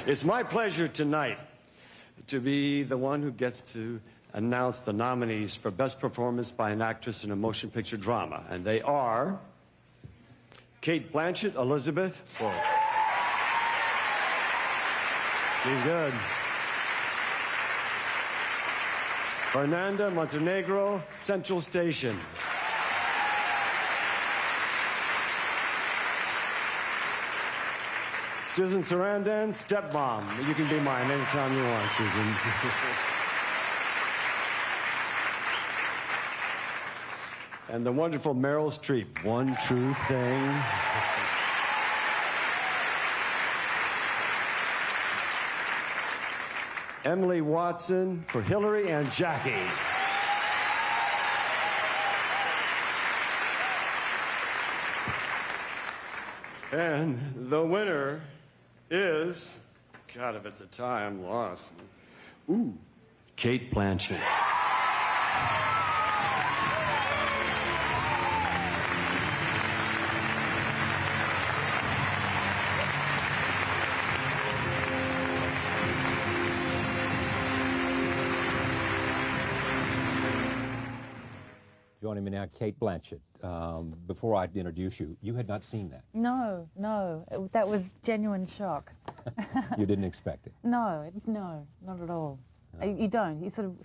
It's my pleasure tonight to be the one who gets to announce the nominees for Best Performance by an Actress in a Motion Picture Drama. And they are Cate Blanchett, Elizabeth. Whoa. She's good. Fernanda Montenegro, Central Station. Susan Sarandon, Stepmom. You can be mine anytime you want, Susan. And the wonderful Meryl Streep, One True Thing. Emily Watson for Hillary and Jackie. And the winner is, God, if it's a tie, I'm lost. Ooh, Cate Blanchett. Joining me now, Cate Blanchett. Before I introduce you, you had not seen that. No, that was genuine shock. You didn't expect it? No, not at all. No. You don't. You sort of,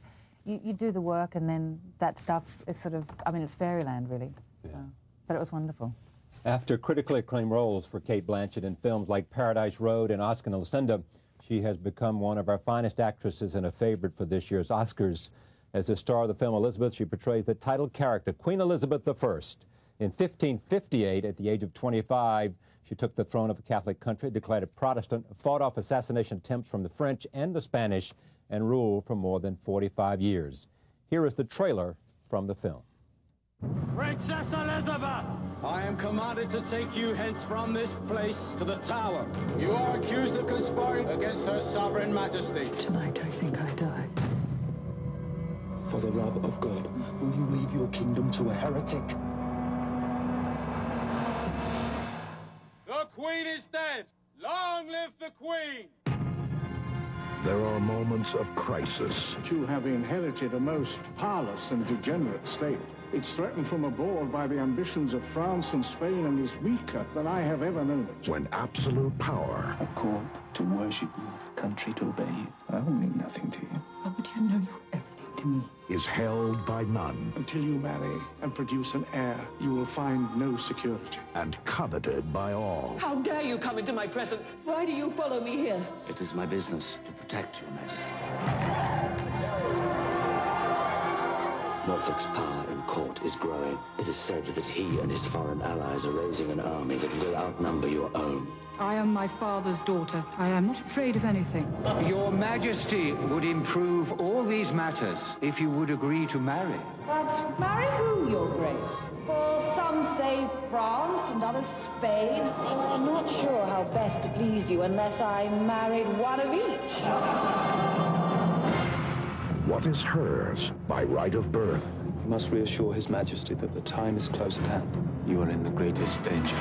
you do the work, and then that stuff is sort of, I mean, it's fairyland, really. Yeah. So, but it was wonderful. After critically acclaimed roles for Cate Blanchett in films like Paradise Road and Oscar and Lucinda, she has become one of our finest actresses and a favorite for this year's Oscars. As the star of the film Elizabeth, she portrays the title character, Queen Elizabeth I. In 1558, at the age of 25, she took the throne of a Catholic country, declared a Protestant, fought off assassination attempts from the French and the Spanish, and ruled for more than 45 years. Here is the trailer from the film. Princess Elizabeth! I am commanded to take you hence from this place to the Tower. You are accused of conspiring against her sovereign majesty. Tonight, I think I die. For the love of God, will you leave your kingdom to a heretic? The Queen is dead! Long live the Queen! There are moments of crisis. You have inherited a most powerless and degenerate state. It's threatened from abroad by the ambitions of France and Spain and is weaker than I have ever known it. When absolute power... A court to worship you, a country to obey you. I will mean nothing to you. How would you know you're everything to me? ...is held by none. Until you marry and produce an heir, you will find no security. And coveted by all. How dare you come into my presence? Why do you follow me here? It is my business to protect your majesty. Norfolk's power in court is growing. It is said that he and his foreign allies are raising an army that will outnumber your own. I am my father's daughter. I am not afraid of anything. Your Majesty would improve all these matters if you would agree to marry. But marry who, Your Grace? For some say France and others Spain, so I'm not sure how best to please you unless I married one of each. What is hers by right of birth? You must reassure His Majesty that the time is close at hand. You are in the greatest danger.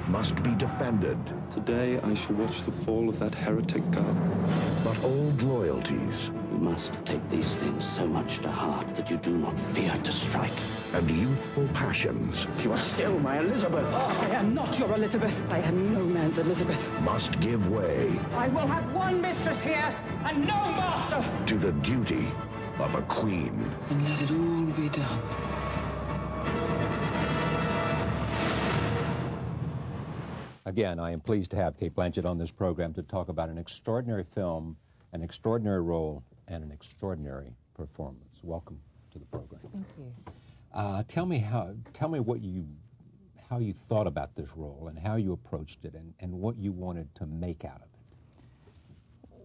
Must be defended. Today I shall watch the fall of that heretic god. But old loyalties... You must take these things so much to heart that you do not fear to strike. And youthful passions... You are still my Elizabeth. I am not your Elizabeth. I am no man's Elizabeth. Must give way... I will have one mistress here and no master! ...to the duty of a queen. And let it all be done. Again, I am pleased to have Cate Blanchett on this program to talk about an extraordinary film, an extraordinary role, and an extraordinary performance. Welcome to the program. Thank you. Tell me how you thought about this role and how you approached it and what you wanted to make out of it.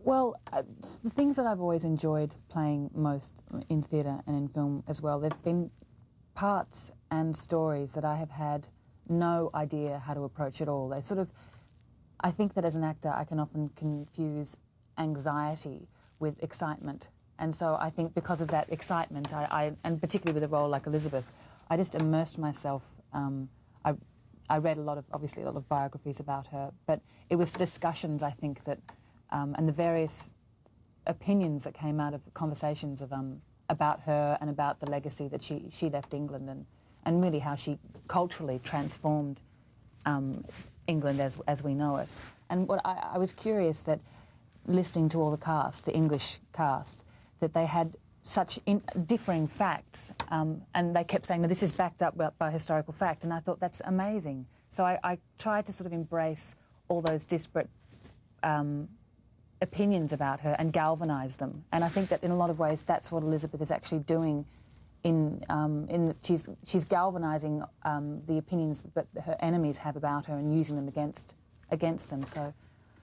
Well, the things that I've always enjoyed playing most in theatre and in film as well, there have been parts and stories that I have had no idea how to approach at all. They sort of, I think that as an actor I can often confuse anxiety with excitement. And so I think because of that excitement, and particularly with a role like Elizabeth, I just immersed myself. I read obviously a lot of biographies about her, but it was the discussions, I think, that and the various opinions that came out of conversations of, about her and about the legacy that she left England, and really how she culturally transformed England as we know it. And what I was curious that, listening to all the cast, the English cast, that they had such differing facts, and they kept saying, no, this is backed up by historical fact, and I thought that's amazing. So I tried to sort of embrace all those disparate opinions about her and galvanise them. And I think that in a lot of ways that's what Elizabeth is actually doing. She's galvanising the opinions that her enemies have about her and using them against them. So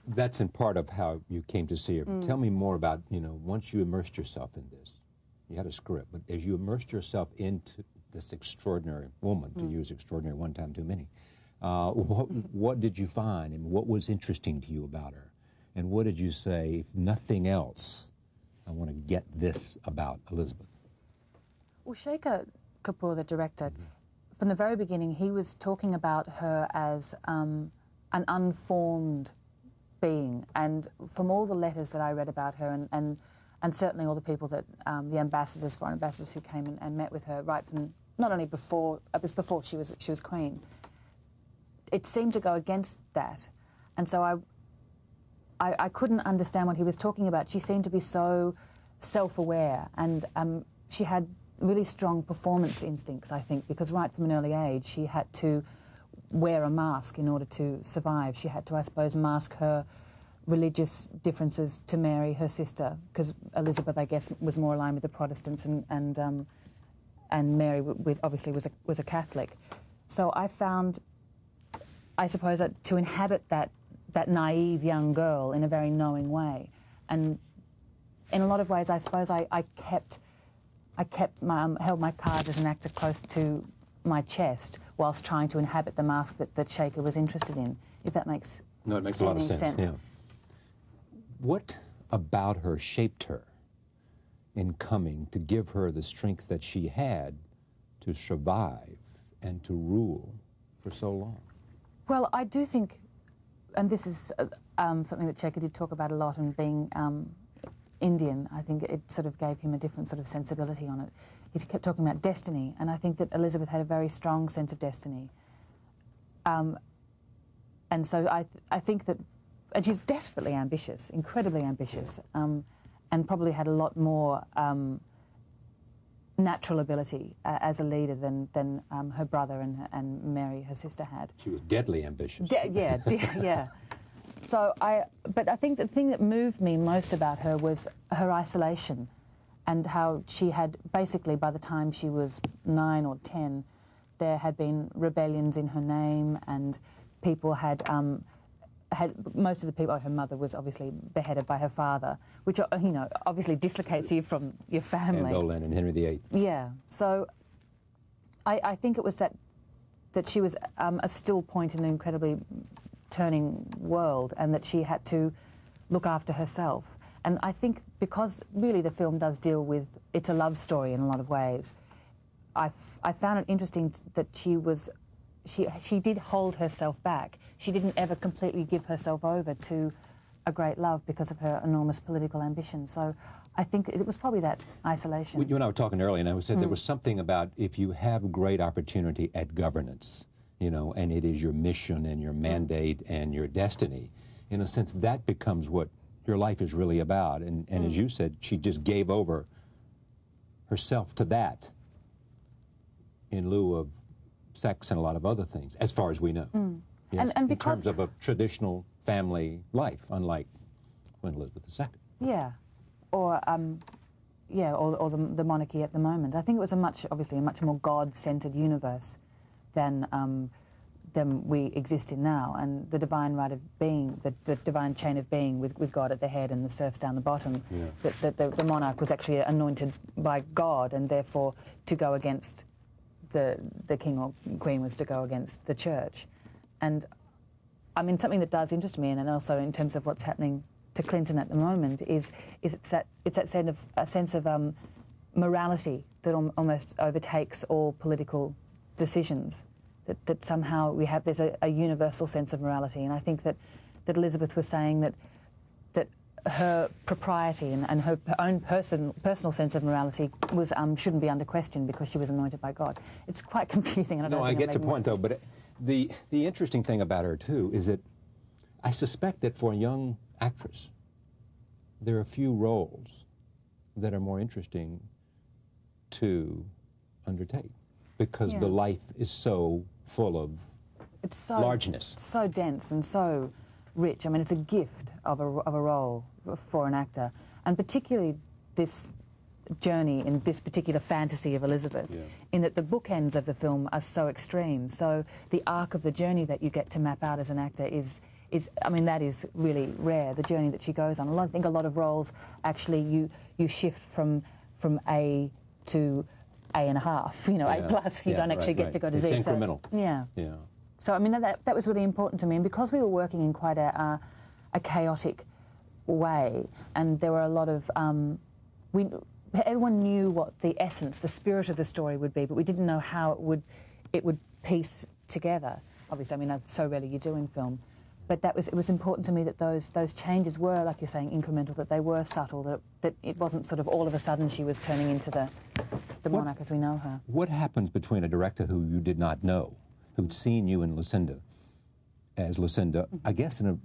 that's in part of how you came to see her. Tell me more about, once you immersed yourself in this, you had a script, but as you immersed yourself into this extraordinary woman, to use extraordinary one time too many, what did you find, and what was interesting to you about her? And what did you say, if nothing else, I want to get this about Elizabeth? Well, Shekhar Kapoor, the director, from the very beginning, he was talking about her as an unformed being. And from all the letters that I read about her, and certainly all the people that, the ambassadors, foreign ambassadors who came and met with her, right from, not only before, it was before she was queen, it seemed to go against that. And so I couldn't understand what he was talking about. She seemed to be so self-aware, and she had really strong performance instincts, I think, because right from an early age she had to wear a mask in order to survive. She had to, I suppose, mask her religious differences to Mary, her sister, because Elizabeth, I guess, was more aligned with the Protestants, and Mary, obviously, was a Catholic. So I found, I suppose, that to inhabit that naive young girl in a very knowing way, and in a lot of ways, I suppose I held my cards as an actor close to my chest whilst trying to inhabit the mask that Shekhar was interested in, if that makes No, it makes a lot of sense. Yeah. What about her shaped her in coming to give her the strength that she had to survive and to rule for so long? Well, I do think, and this is something that Shekhar did talk about a lot, and being Indian, I think it sort of gave him a different sort of sensibility on it. He kept talking about destiny, and I think that Elizabeth had a very strong sense of destiny. And so I think that, and she's desperately ambitious, incredibly ambitious, and probably had a lot more natural ability as a leader than her brother and Mary, her sister, had. She was deadly ambitious. Yeah. So but I think the thing that moved me most about her was her isolation, and how she had, basically, by the time she was 9 or 10, there had been rebellions in her name, and people had most of the people, her mother was obviously beheaded by her father, which, obviously dislocates you from your family. And Boleyn and Henry VIII. Yeah. So I think it was that she was a still point in an incredibly turning world, and that she had to look after herself. And I think because really the film does deal with, it's a love story in a lot of ways, I found it interesting that she did hold herself back. She didn't ever completely give herself over to a great love because of her enormous political ambition. So I think it was probably that isolation. You and I were talking earlier, and I said there was something about, if you have great opportunity at governance, and it is your mission and your mandate and your destiny, in a sense, that becomes what your life is really about. And as you said, she just gave over herself to that in lieu of sex and a lot of other things, as far as we know. Yes, and in terms of a traditional family life, unlike Queen Elizabeth II. Yeah, or the monarchy at the moment. I think it was obviously a much more God-centered universe than we exist in now, and the divine right of being, the divine chain of being with God at the head and the serfs down the bottom. Yeah. The monarch was actually anointed by God, and therefore to go against the king or queen was to go against the church. And I mean, something that does interest me, and also in terms of what's happening to Clinton at the moment, is it's that sense of morality that almost overtakes all political decisions. That somehow there's a universal sense of morality, and I think that Elizabeth was saying that her propriety and her own personal sense of morality was shouldn't be under question because she was anointed by God. It's quite confusing. And I get your point, though, but the interesting thing about her, too, is that I suspect that for a young actress, there are a few roles that are more interesting to undertake because the life is so full of largeness. It's so dense and so rich. I mean, it's a gift of a role for an actor, and particularly this journey in this particular fantasy of Elizabeth, in that the bookends of the film are so extreme. So the arc of the journey that you get to map out as an actor is I mean, that is really rare, the journey that she goes on. I think a lot of roles, actually, you shift from A to A.5, you know, A plus. You don't actually get to go to Z. It's incremental. So, So, I mean, that was really important to me. And because we were working in quite a chaotic way, and there were a lot of... everyone knew what the essence, the spirit of the story would be, but we didn't know how it would piece together. Obviously, I mean, so rarely you do in film. But it was important to me that those changes were, like you're saying, incremental, that they were subtle, that it wasn't sort of all of a sudden she was turning into the monarch as we know her. What happens between a director who you did not know, who'd seen you in Lucinda, as Lucinda, I guess in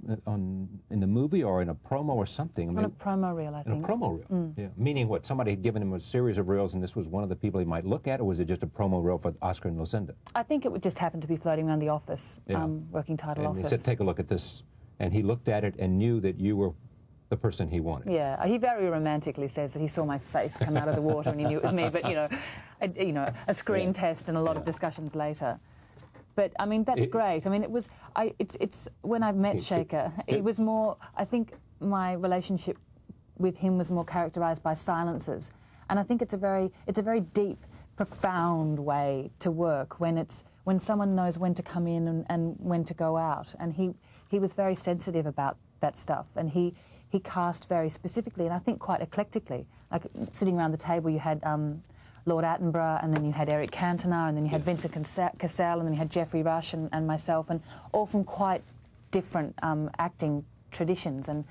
the movie or in a promo or something? I mean, on a promo reel, I think. In a promo reel, yeah. Meaning what, somebody had given him a series of reels and this was one of the people he might look at, or was it just a promo reel for Oscar and Lucinda? I think it would just happen to be floating around the office, working title office. And he said, take a look at this, and he looked at it and knew that you were the person he wanted. Yeah, he very romantically says that he saw my face come out of the water and he knew it was me, but, a screen test and a lot of discussions later. But I mean, that's great. I mean, it was. It's when I met Shaker, it was more. I think my relationship with him was more characterised by silences, and I think it's a very deep, profound way to work when someone knows when to come in and when to go out, and he was very sensitive about that stuff, and he cast very specifically, and I think quite eclectically. Like sitting around the table, you had. Lord Attenborough, and then you had Eric Cantona, and then you had Vincent Cassel, and then you had Geoffrey Rush and myself, and all from quite different acting traditions, and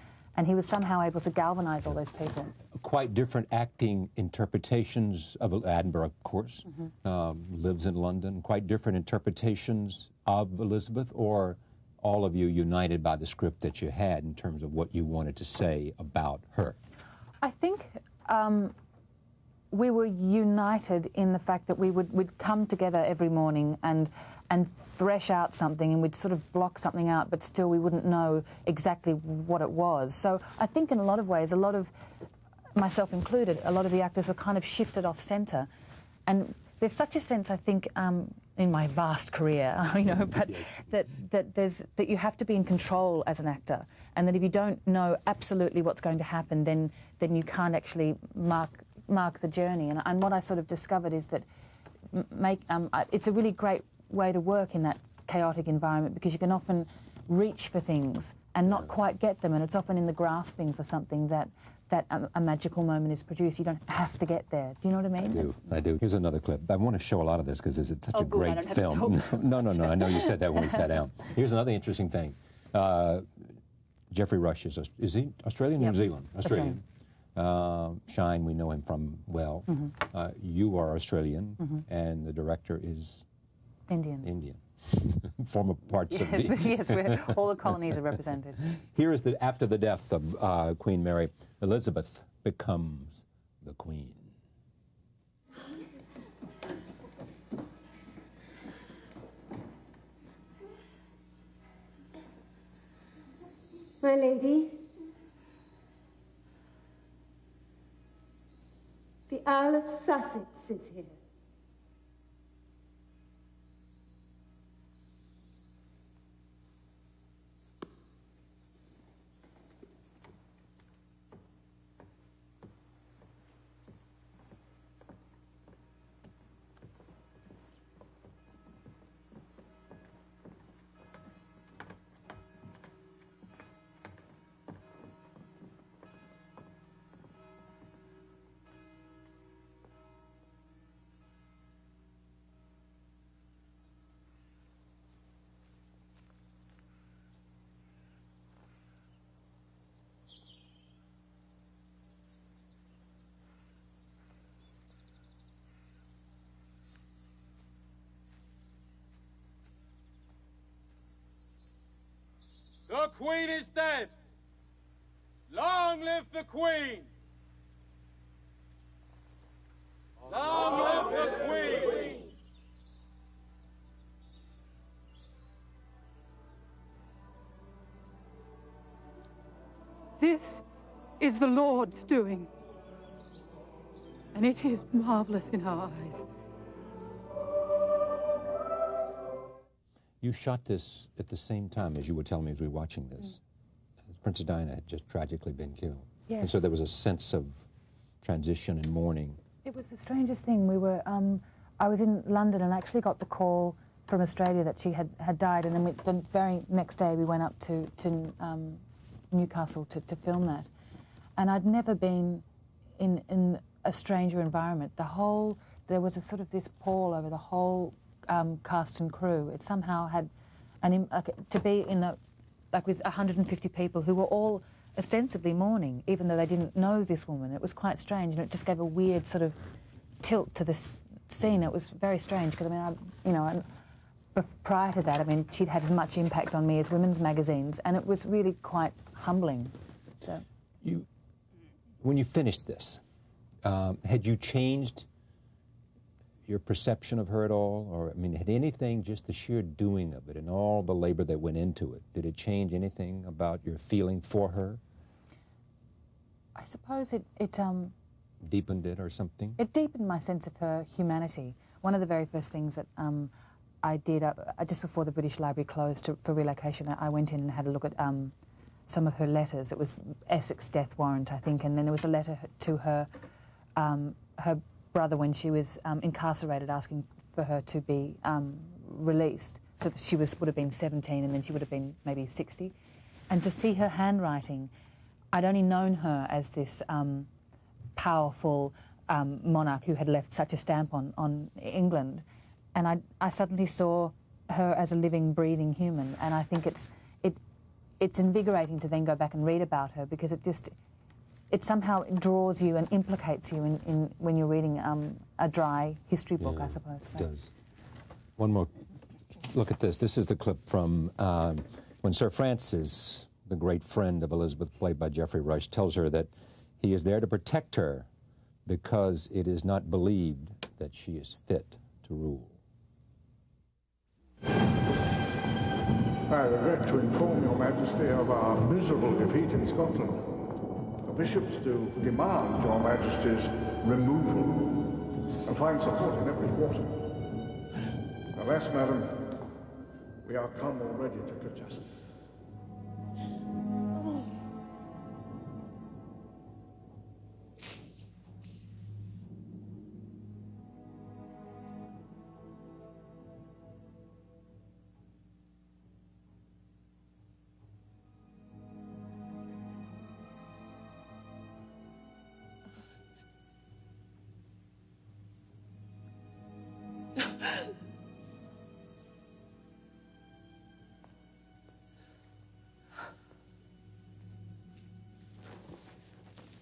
he was somehow able to galvanise all those people. Quite different acting interpretations of Attenborough, of course, lives in London, quite different interpretations of Elizabeth, or all of you united by the script that you had in terms of what you wanted to say about her? I think... we were united in the fact that we'd come together every morning and thresh out something, and we'd sort of block something out, but still we wouldn't know exactly what it was. So I think in a lot of ways, a lot of, myself included, a lot of the actors were kind of shifted off centre. And there's such a sense, I think, in my vast career, but that you have to be in control as an actor, and that if you don't know absolutely what's going to happen, then you can't actually mark the journey. And what I sort of discovered is that it's a really great way to work in that chaotic environment, because you can often reach for things and not quite get them, and it's often in the grasping for something that a magical moment is produced. You don't have to get there. Do you know what I mean? I do. Here's another clip. I want to show a lot of this because it's such a great film. No. I know you said that when we sat down. Here's another interesting thing. Geoffrey Rush is he Australian? New Zealand? Australian. Shine, we know him from well. You are Australian, and the director is Indian. Former parts of the... Yes, all the colonies are represented. Here is after the death of Queen Mary, Elizabeth becomes the Queen. My lady, the Earl of Sussex is here. The Queen is dead. Long live the Queen. Long live the Queen. This is the Lord's doing, and it is marvelous in our eyes. You shot this at the same time, as you were telling me as we were watching this. Princess Diana had just tragically been killed. Yes. And so there was a sense of transition and mourning. It was the strangest thing. We were, I was in London and actually got the call from Australia that she had died, and then the very next day we went up to Newcastle to film that. And I'd never been in a stranger environment. There was a sort of this pall over the whole cast and crew. It somehow had to be in with 150 people who were all ostensibly mourning, even though they didn't know this woman. It was quite strange, and it just gave a weird sort of tilt to this scene. It was very strange because, I mean, prior to that, I mean, she'd had as much impact on me as women's magazines, and it was really quite humbling. So. When you finished this, had you changed your perception of her at all? Or, I mean, had anything, just the sheer doing of it and all the labor that went into it, did it change anything about your feeling for her? I suppose it deepened it or something? It deepened my sense of her humanity. One of the very first things that I did, just before the British Library closed for relocation, I went in and had a look at some of her letters. It was Essex death warrant, I think, and then there was a letter to her her brother when she was incarcerated, asking for her to be released. So that she would have been 17, and then she would have been maybe 60. And to see her handwriting, I'd only known her as this powerful monarch who had left such a stamp on England, and I suddenly saw her as a living, breathing human. And I think it's invigorating to then go back and read about her, because it somehow draws you and implicates you in when you're reading a dry history book, I suppose. So. It does. One more look at this. This is the clip from when Sir Francis, the great friend of Elizabeth, played by Geoffrey Rush, tells her that he is there to protect her because it is not believed that she is fit to rule. I regret to inform your Majesty of our miserable defeat in Scotland. The bishops do demand your Majesty's removal and find support in every quarter. Alas, madam, we are come already to good justice.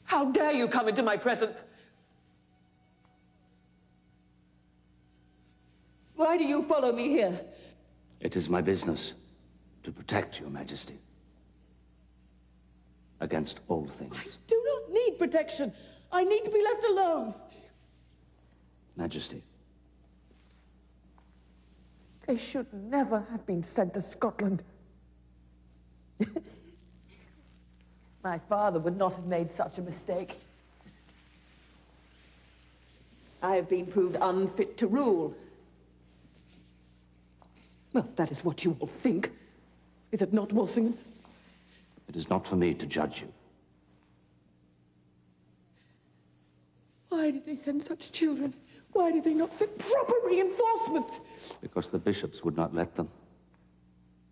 How dare you come into my presence? Why do you follow me here? It is my business to protect your Majesty against all things. I do not need protection. I need to be left alone. Majesty. They should never have been sent to Scotland. My father would not have made such a mistake. I have been proved unfit to rule. Well, that is what you all think. Is it not, Walsingham? It is not for me to judge you. Why did they send such children? Why did they not send proper reinforcements? Because the bishops would not let them.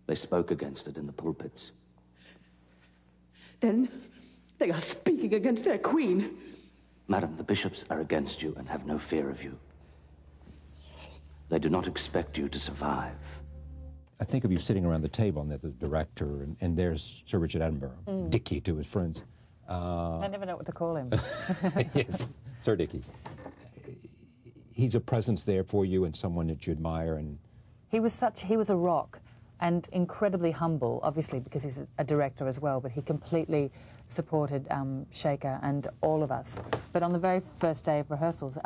They spoke against it in the pulpits. Then they are speaking against their queen. Madam, the bishops are against you and have no fear of you. They do not expect you to survive. I think of you sitting around the table, and there's the director, and there's Sir Richard Attenborough, Dickie to his friends. I never know what to call him. Yes, Sir Dickie. He's a presence there for you and someone that you admire. And he was a rock. and incredibly humble, obviously, because he's a director as well, but he completely supported Shaker and all of us. But on the very first day of rehearsals,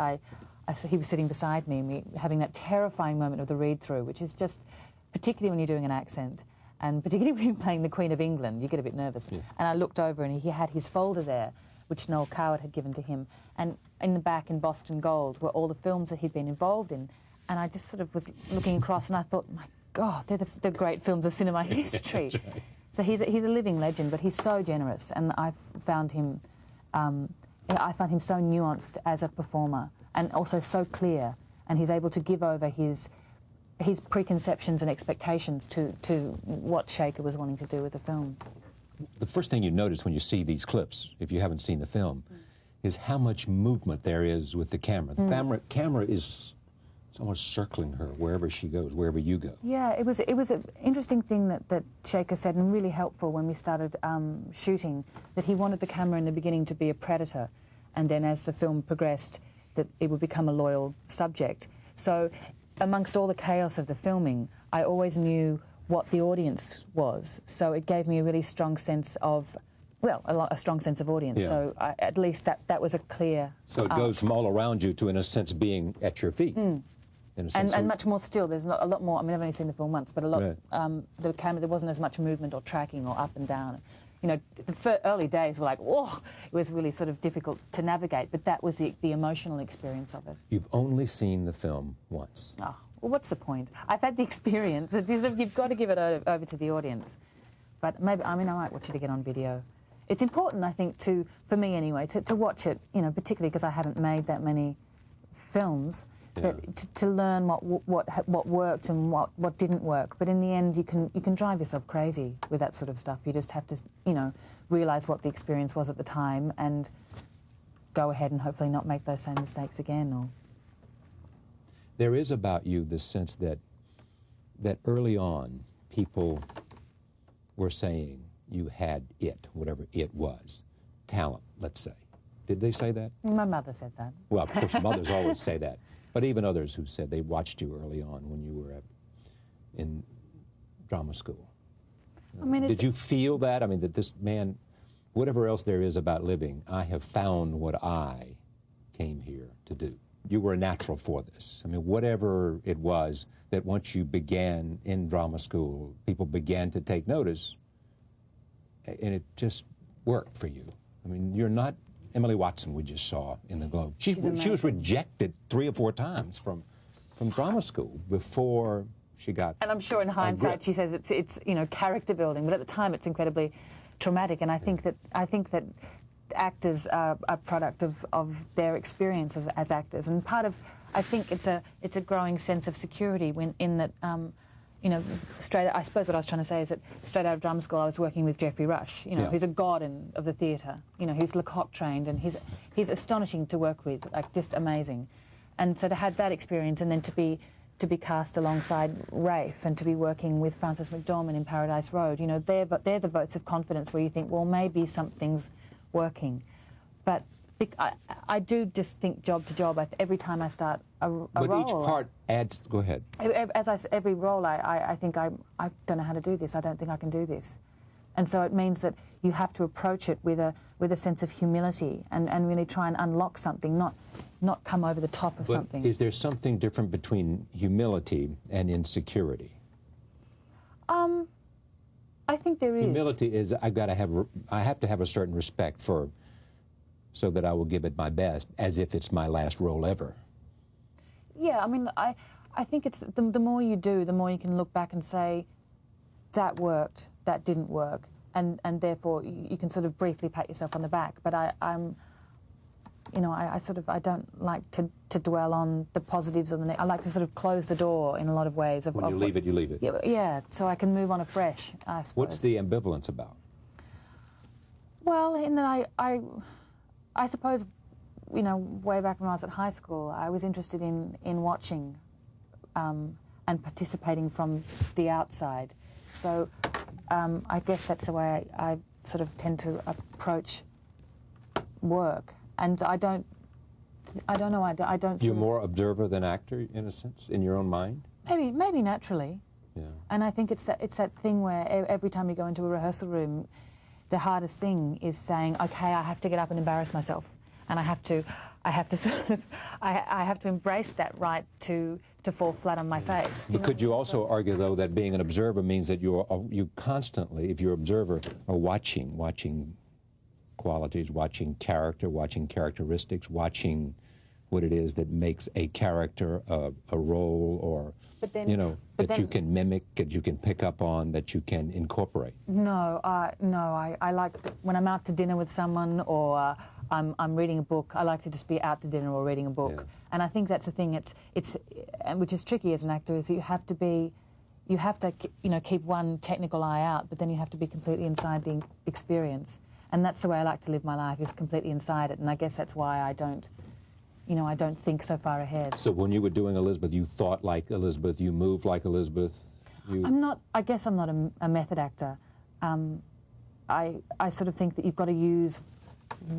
he was sitting beside me, having that terrifying moment of the read-through, which is just, particularly when you're doing an accent, and particularly when you're playing the Queen of England, you get a bit nervous. Yeah. And I looked over and he had his folder there, which Noel Coward had given to him, and in the back in Boston Gold were all the films that he'd been involved in. And I just sort of was looking across and I thought, my God, they're the great films of cinema history. Right. So he's a living legend, but he's so generous, and I found him so nuanced as a performer, and also so clear, and he's able to give over his preconceptions and expectations to what Shaker was wanting to do with the film. The first thing you notice when you see these clips, if you haven't seen the film, is how much movement there is with the camera. The camera is almost circling her wherever she goes, wherever you go. Yeah, it was an interesting thing that Shaker said, and really helpful when we started shooting, that he wanted the camera in the beginning to be a predator, and then as the film progressed, that it would become a loyal subject. So amongst all the chaos of the filming, I always knew what the audience was, so it gave me a really strong sense of, well, a strong sense of audience. Yeah. So at least that was a clear... So it goes from all around you to, in a sense, being at your feet. And much more still. There's a lot more. I mean, I've only seen the film once, but a lot. Right. The camera, there wasn't as much movement or tracking or up and down. You know, the early days were like, whoa, it was really sort of difficult to navigate. But that was the emotional experience of it. You've only seen the film once. Oh, well, what's the point? I've had the experience. You've got to give it over to the audience. But maybe, I mean, I might watch it again on video. It's important, I think, for me anyway, to watch it. You know, particularly because I haven't made that many films. Yeah. To learn what worked and what didn't work, but in the end you can drive yourself crazy with that sort of stuff. You just have to, you know, realise what the experience was at the time and go ahead and hopefully not make those same mistakes again. Or there is about you this sense that early on people were saying you had it, whatever it was, talent, let's say. Did they say that? My mother said that. Well, of course, mothers always say that. But even others who said they watched you early on when you were in drama school. I mean, did you feel that? I mean, that this man, whatever else there is about living, I have found what I came here to do. You were a natural for this. I mean, whatever it was that once you began in drama school, people began to take notice, and it just worked for you. I mean, you're not Emily Watson we just saw in the Globe. She was rejected 3 or 4 times from drama school before she got. And I'm sure in hindsight she says it's you know, character building, but at the time it's incredibly traumatic. And I think that actors are a product of their experience as actors, and part of, I think it's a growing sense of security in that. You know, I suppose what I was trying to say is that straight out of drama school I was working with Geoffrey Rush, you know, who's a god of the theatre, you know, who's Lecoq trained, and he's astonishing to work with, like just amazing. And so to have that experience and then to be cast alongside Rafe and to be working with Frances McDormand in Paradise Road, you know, they're the votes of confidence where you think, well, maybe something's working. But I do just think job to job. Every time I start a role... But each part adds... Go ahead. Every role, I think I don't know how to do this. I don't think I can do this. And so it means that you have to approach it with a sense of humility and really try and unlock something, not come over the top of something. Is there something different between humility and insecurity? I think there is. Humility is I have to have a certain respect for, so that I will give it my best, as if it's my last role ever. Yeah, I mean, I think it's the more you do, the more you can look back and say, that worked, that didn't work, and therefore you can sort of briefly pat yourself on the back. But I'm, you know, I don't like to dwell on the positives of the. I like to sort of close the door in a lot of ways. When you leave it, you leave it. Yeah, so I can move on afresh, I suppose. What's the ambivalence about? Well, in that I suppose, you know, way back when I was at high school, I was interested in watching and participating from the outside. So I guess that's the way I sort of tend to approach work. And I don't know. I don't. You're more observer than actor, in a sense, in your own mind. Maybe naturally. Yeah. And I think it's that thing where every time you go into a rehearsal room, the hardest thing is saying, okay, I have to get up and embarrass myself, and I have to sort of, I have to embrace that right to fall flat on my face. But could you also argue, though, that being an observer means that you constantly, if you're an observer, are watching qualities, watching character, watching characteristics, watching what it is that makes a character a role, or you know, that you can mimic, that you can pick up on, that you can incorporate? No, I like when I'm out to dinner with someone, or I'm reading a book. I like to just be out to dinner or reading a book. Yeah. And I think that's the thing. It's which is tricky as an actor, is you have to keep one technical eye out, but then you have to be completely inside the experience. And that's the way I like to live my life, is completely inside it. And I guess that's why I don't think so far ahead. So when you were doing Elizabeth, you thought like Elizabeth, you moved like Elizabeth? I guess I'm not a method actor. I sort of think that you've got to use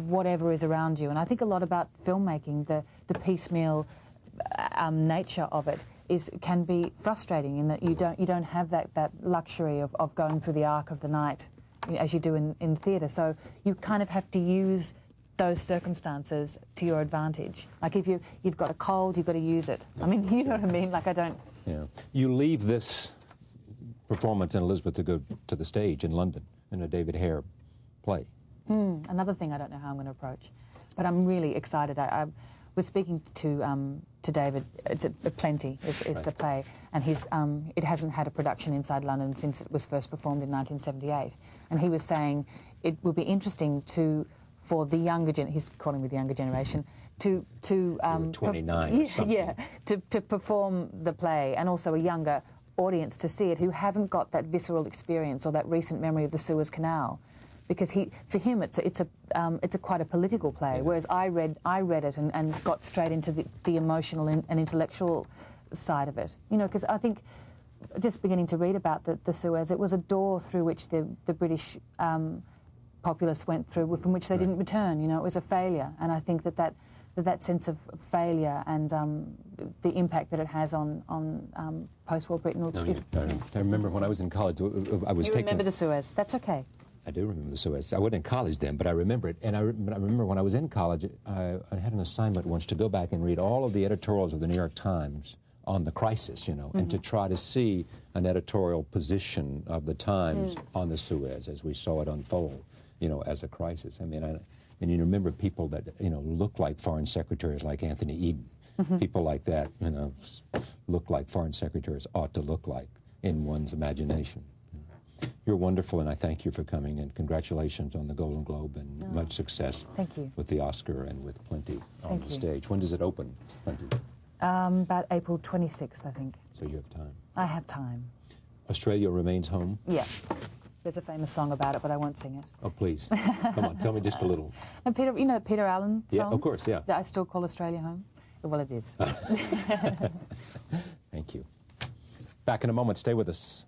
whatever is around you. And I think a lot about filmmaking, the piecemeal nature of it can be frustrating, in that you don't have that luxury of going through the arc of the night as you do in theatre. So you kind of have to use those circumstances to your advantage. Like if you've got a cold, you've got to use it. I mean, you know what I mean? Like I don't... Yeah. You leave this performance in Elizabeth to go to the stage in London in a David Hare play. Another thing I don't know how I'm going to approach, but I'm really excited. I was speaking to David. It's Plenty is right. The play, and it hasn't had a production inside London since it was first performed in 1978. And he was saying it would be interesting for the younger he's calling me the younger generation, to 29 or something. Yeah, to perform the play, and also a younger audience to see it who haven't got that visceral experience or that recent memory of the Suez Canal. Because for him it's a quite a political play, yeah. Whereas I read it and got straight into the emotional and intellectual side of it. You know, because I think just beginning to read about the Suez, it was a door through which the British populace went through, from which they didn't return. You know, it was a failure, and I think that sense of failure and the impact that it has on post-war Britain. I remember when I was in college, You remember the Suez? That's okay. I do remember the Suez. I wasn't in college then, but I remember it. And I remember when I was in college, I had an assignment once to go back and read all of the editorials of the New York Times on the crisis, you know, and to try to see an editorial position of the Times on the Suez as we saw it unfold, you know, as a crisis. I mean, and you remember people that, you know, look like foreign secretaries like Anthony Eden. People like that, you know, look like foreign secretaries ought to look like in one's imagination. You're wonderful, and I thank you for coming, and congratulations on the Golden Globe, and much success with the Oscar and with Plenty on the stage. When does it open, Plenty? About April 26th, I think. So you have time. I have time. Australia remains home? Yeah. There's a famous song about it, but I won't sing it. Oh, please. Come on, tell me just a little. And Peter, you know the Peter Allen song? Yeah, of course, yeah. That I still call Australia home? Well, it is. Thank you. Back in a moment. Stay with us.